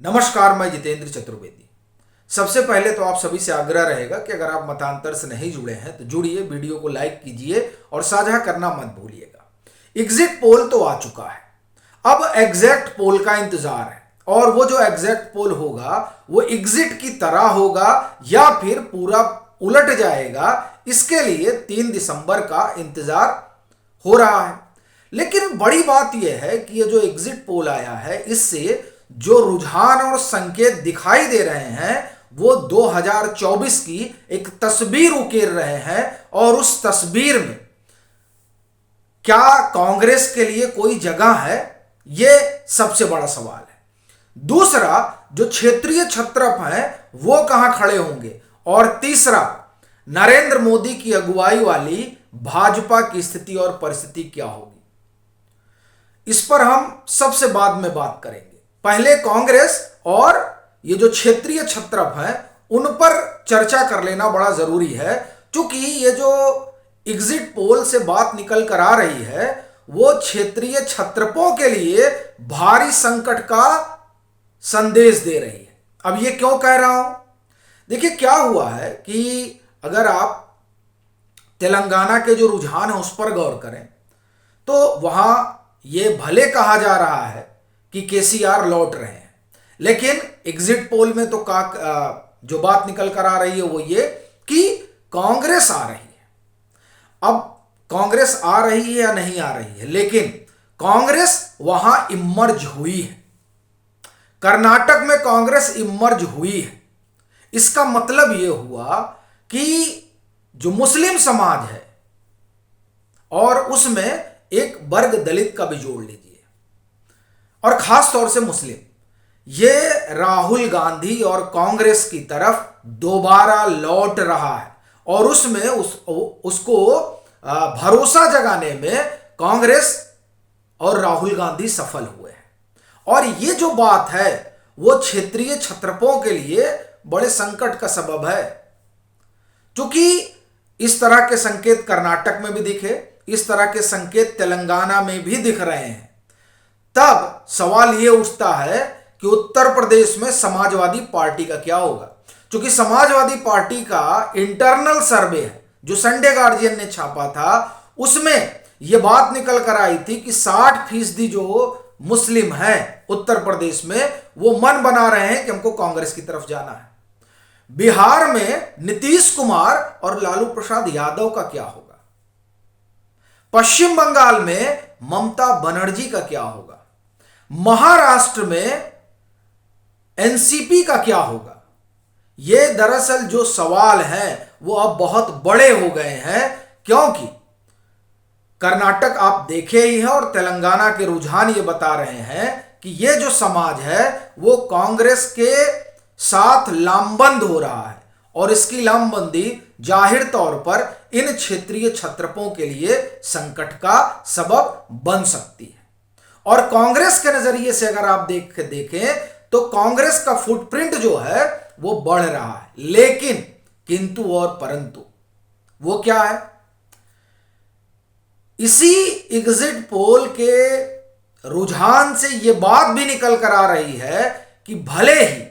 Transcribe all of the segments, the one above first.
नमस्कार, मैं जितेंद्र चतुर्वेदी। सबसे पहले तो आप सभी से आग्रह रहेगा कि अगर आप मतांतर से नहीं जुड़े हैं तो जुड़िए, वीडियो को लाइक कीजिए और साझा करना मत भूलिएगा। एग्जिट पोल तो आ चुका है, अब एग्जैक्ट पोल का इंतजार है और वो जो एग्जैक्ट पोल होगा वो एग्जिट की तरह होगा या फिर पूरा उलट जाएगा, इसके लिए 3 दिसंबर का इंतजार हो रहा है। लेकिन बड़ी बात यह है कि ये जो एग्जिट पोल आया है, इससे जो रुझान और संकेत दिखाई दे रहे हैं वो 2024 की एक तस्वीर उकेर रहे हैं और उस तस्वीर में क्या कांग्रेस के लिए कोई जगह है, ये सबसे बड़ा सवाल है। दूसरा, जो क्षेत्रीय छत्रप हैं वो कहां खड़े होंगे, और तीसरा, नरेंद्र मोदी की अगुवाई वाली भाजपा की स्थिति और परिस्थिति क्या होगी, इस पर हम सबसे बाद में बात करेंगे। पहले कांग्रेस और ये जो क्षेत्रीय छत्रप हैं उन पर चर्चा कर लेना बड़ा जरूरी है, क्योंकि ये जो एग्जिट पोल से बात निकल कर आ रही है वो क्षेत्रीय छत्रपों के लिए भारी संकट का संदेश दे रही है। अब ये क्यों कह रहा हूं, देखिए क्या हुआ है कि अगर आप तेलंगाना के जो रुझान है उस पर गौर करें तो वहां ये भले कहा जा रहा है कि केसीआर लौट रहे हैं, लेकिन एग्जिट पोल में तो जो बात निकल कर आ रही है वो ये कि कांग्रेस आ रही है। अब कांग्रेस आ रही है या नहीं आ रही है, लेकिन कांग्रेस वहां इमर्ज हुई है। कर्नाटक में कांग्रेस इमर्ज हुई है। इसका मतलब यह हुआ कि जो मुस्लिम समाज है और उसमें एक वर्ग दलित का भी जोड़ लीजिए, और खास तौर से मुस्लिम, ये राहुल गांधी और कांग्रेस की तरफ दोबारा लौट रहा है और उसमें उसको भरोसा जगाने में कांग्रेस और राहुल गांधी सफल हुए हैं। और ये जो बात है वो क्षेत्रीय छत्रपों के लिए बड़े संकट का सबब है, क्योंकि इस तरह के संकेत कर्नाटक में भी दिखे, इस तरह के संकेत तेलंगाना में भी दिख रहे हैं। तब सवाल यह उठता है कि उत्तर प्रदेश में समाजवादी पार्टी का क्या होगा, क्योंकि समाजवादी पार्टी का इंटरनल सर्वे है जो संडे गार्जियन ने छापा था, उसमें यह बात निकल कर आई थी कि 60% जो मुस्लिम हैं उत्तर प्रदेश में वो मन बना रहे हैं कि हमको कांग्रेस की तरफ जाना है। बिहार में नीतीश कुमार और लालू प्रसाद यादव का क्या होगा, पश्चिम बंगाल में ममता बनर्जी का क्या होगा, महाराष्ट्र में एनसीपी का क्या होगा। ये दरअसल जो सवाल हैं वो अब बहुत बड़े हो गए हैं, क्योंकि कर्नाटक आप देखे ही है और तेलंगाना के रुझान ये बता रहे हैं कि ये जो समाज है वो कांग्रेस के साथ लामबंद हो रहा है और इसकी लामबंदी जाहिर तौर पर इन क्षेत्रीय छत्रपों के लिए संकट का सबब बन सकती है। और कांग्रेस के नजरिए से अगर आप देखें तो कांग्रेस का फुटप्रिंट जो है वो बढ़ रहा है, लेकिन किंतु और परंतु वो क्या है, इसी एग्जिट पोल के रुझान से यह बात भी निकल कर आ रही है कि भले ही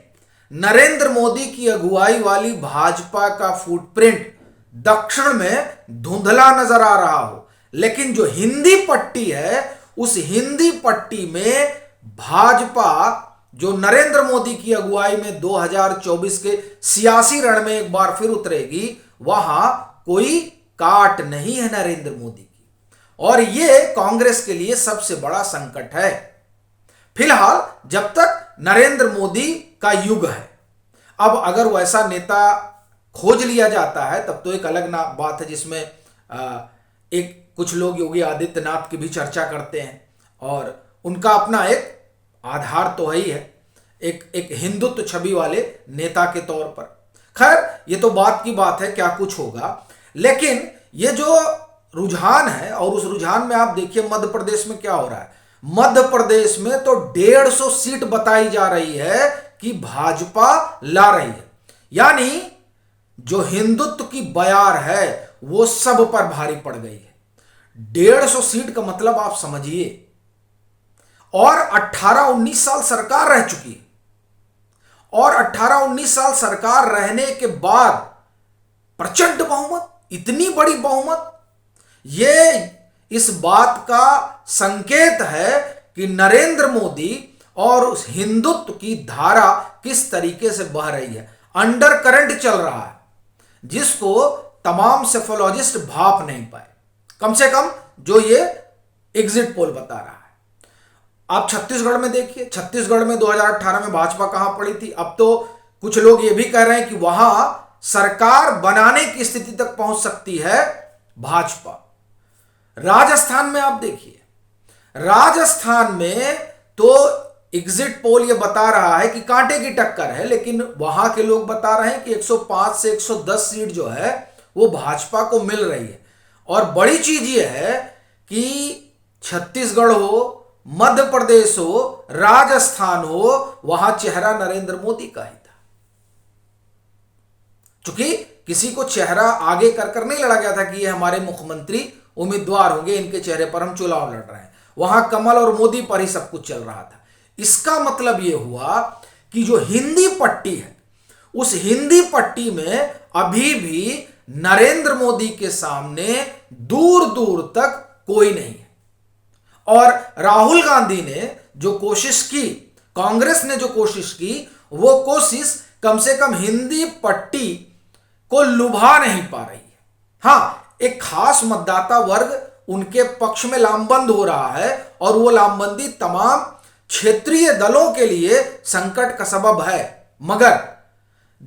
नरेंद्र मोदी की अगुवाई वाली भाजपा का फुटप्रिंट दक्षिण में धुंधला नजर आ रहा हो, लेकिन जो हिंदी पट्टी है उस हिंदी पट्टी में भाजपा जो नरेंद्र मोदी की अगुवाई में 2024 के सियासी रण में एक बार फिर उतरेगी, वहां कोई काट नहीं है नरेंद्र मोदी की, और यह कांग्रेस के लिए सबसे बड़ा संकट है फिलहाल जब तक नरेंद्र मोदी का युग है। अब अगर वैसा नेता खोज लिया जाता है तब तो एक अलग बात है, जिसमें एक कुछ लोग योगी आदित्यनाथ की भी चर्चा करते हैं और उनका अपना एक आधार तो है ही है, एक हिंदुत्व छवि वाले नेता के तौर पर। खैर ये तो बात की बात है, क्या कुछ होगा। लेकिन ये जो रुझान है, और उस रुझान में आप देखिए मध्य प्रदेश में क्या हो रहा है, मध्य प्रदेश में तो 150 सीट बताई जा रही है कि भाजपा ला रही है, यानी जो हिंदुत्व की बयार है वो सब पर भारी पड़ गई है। 150 सीट का मतलब आप समझिए, और 18-19 साल सरकार रह चुकी है। और 18-19 साल सरकार रहने के बाद प्रचंड बहुमत, इतनी बड़ी बहुमत, ये इस बात का संकेत है कि नरेंद्र मोदी और उस हिंदुत्व की धारा किस तरीके से बह रही है, अंडर करंट चल रहा है, जिसको तमाम सेफोलॉजिस्ट भाप नहीं पाए, कम से कम जो ये एग्जिट पोल बता रहा है। आप छत्तीसगढ़ में देखिए, छत्तीसगढ़ में 2018 में भाजपा कहां पड़ी थी, अब तो कुछ लोग ये भी कह रहे हैं कि वहां सरकार बनाने की स्थिति तक पहुंच सकती है भाजपा। राजस्थान में आप देखिए, राजस्थान में तो एग्जिट पोल ये बता रहा है कि कांटे की टक्कर है, लेकिन वहां के लोग बता रहे हैं कि 105 से 110 सीट जो है वो भाजपा को मिल रही है। और बड़ी चीज ये है कि छत्तीसगढ़ हो, मध्य प्रदेश हो, राजस्थान हो, वहां चेहरा नरेंद्र मोदी का ही था। चूंकि किसी को चेहरा आगे कर नहीं लड़ा गया था कि ये हमारे मुख्यमंत्री उम्मीदवार होंगे, इनके चेहरे पर हम चुनाव लड़ रहे हैं, वहां कमल और मोदी पर ही सब कुछ चल रहा था। इसका मतलब यह हुआ कि जो हिंदी पट्टी है, उस हिंदी पट्टी में अभी भी नरेंद्र मोदी के सामने दूर दूर तक कोई नहीं है। और राहुल गांधी ने जो कोशिश की, कांग्रेस ने जो कोशिश की, वो कोशिश कम से कम हिंदी पट्टी को लुभा नहीं पा रही है। हां, एक खास मतदाता वर्ग उनके पक्ष में लामबंद हो रहा है, और वो लामबंदी तमाम क्षेत्रीय दलों के लिए संकट का सबब है। मगर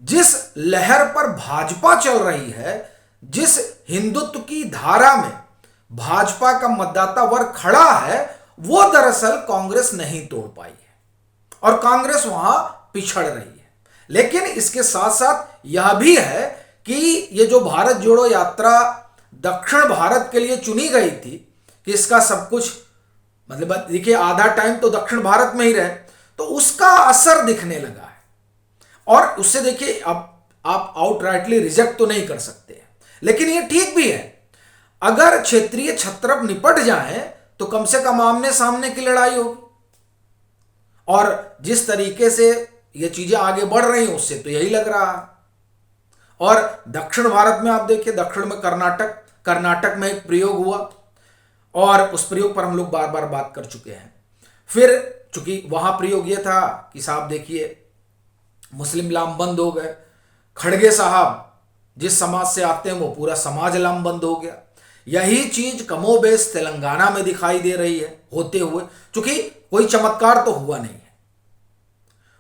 जिस लहर पर भाजपा चल रही है, जिस हिंदुत्व की धारा में भाजपा का मतदाता वर्ग खड़ा है, वो दरअसल कांग्रेस नहीं तोड़ पाई है, और कांग्रेस वहां पिछड़ रही है। लेकिन इसके साथ साथ यह भी है कि ये जो भारत जोड़ो यात्रा दक्षिण भारत के लिए चुनी गई थी कि इसका सब कुछ, मतलब देखिए आधा टाइम तो दक्षिण भारत में ही रहे, तो उसका असर दिखने लगा है। और उससे देखिए, अब आप आउटराइटली रिजेक्ट तो नहीं कर सकते हैं, लेकिन ये ठीक भी है। अगर क्षेत्रीय छत्रप निपट जाए तो कम से कम आमने सामने की लड़ाई होगी। और जिस तरीके से ये चीजें आगे बढ़ रही हैं, उससे तो यही लग रहा है। और दक्षिण भारत में आप देखिए, दक्षिण में कर्नाटक में एक प्रयोग हुआ, और उस प्रयोग पर हम लोग बार बार बात कर चुके हैं। फिर चूंकि वहां प्रयोग यह था कि साहब देखिए, मुस्लिम लामबंद हो गए, खड़गे साहब जिस समाज से आते हैं वो पूरा समाज लामबंद हो गया। यही चीज कमोबेश तेलंगाना में दिखाई दे रही है होते हुए, क्योंकि कोई चमत्कार तो हुआ नहीं है,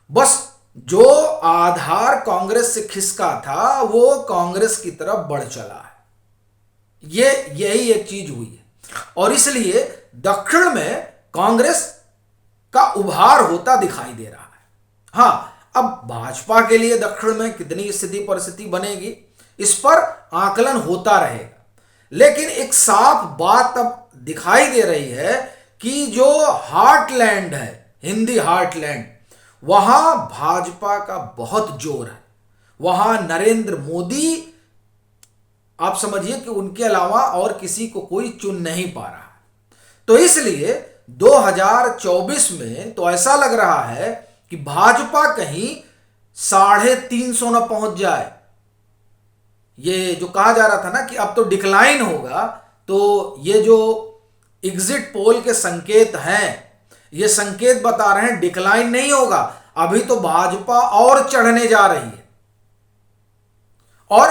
बस जो आधार कांग्रेस से खिसका था वो कांग्रेस की तरफ बढ़ चला है। यही एक चीज हुई है, और इसलिए दक्षिण में कांग्रेस का उभार होता दिखाई दे रहा है। हां, अब भाजपा के लिए दक्षिण में कितनी स्थिति परिस्थिति बनेगी, इस पर आकलन होता रहेगा। लेकिन एक साफ बात अब दिखाई दे रही है कि जो हार्टलैंड है, हिंदी हार्टलैंड, वहां भाजपा का बहुत जोर है। वहां नरेंद्र मोदी, आप समझिए कि उनके अलावा और किसी को कोई चुन नहीं पा रहा। तो इसलिए 2024 में तो ऐसा लग रहा है कि भाजपा कहीं 350 न पहुंच जाए। ये जो कहा जा रहा था ना कि अब तो डिक्लाइन होगा, तो ये जो एग्जिट पोल के संकेत हैं, ये संकेत बता रहे हैं डिक्लाइन नहीं होगा, अभी तो भाजपा और चढ़ने जा रही है, और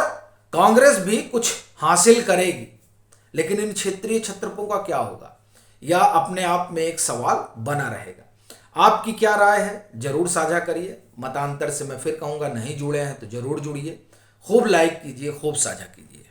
कांग्रेस भी कुछ हासिल करेगी। लेकिन इन क्षेत्रीय छत्रपों का क्या होगा, यह अपने आप में एक सवाल बना रहेगा। आपकी क्या राय है, जरूर साझा करिए। मतांतर से मैं फिर कहूंगा, नहीं जुड़े हैं तो जरूर जुड़िए, खूब लाइक कीजिए, खूब साझा कीजिए।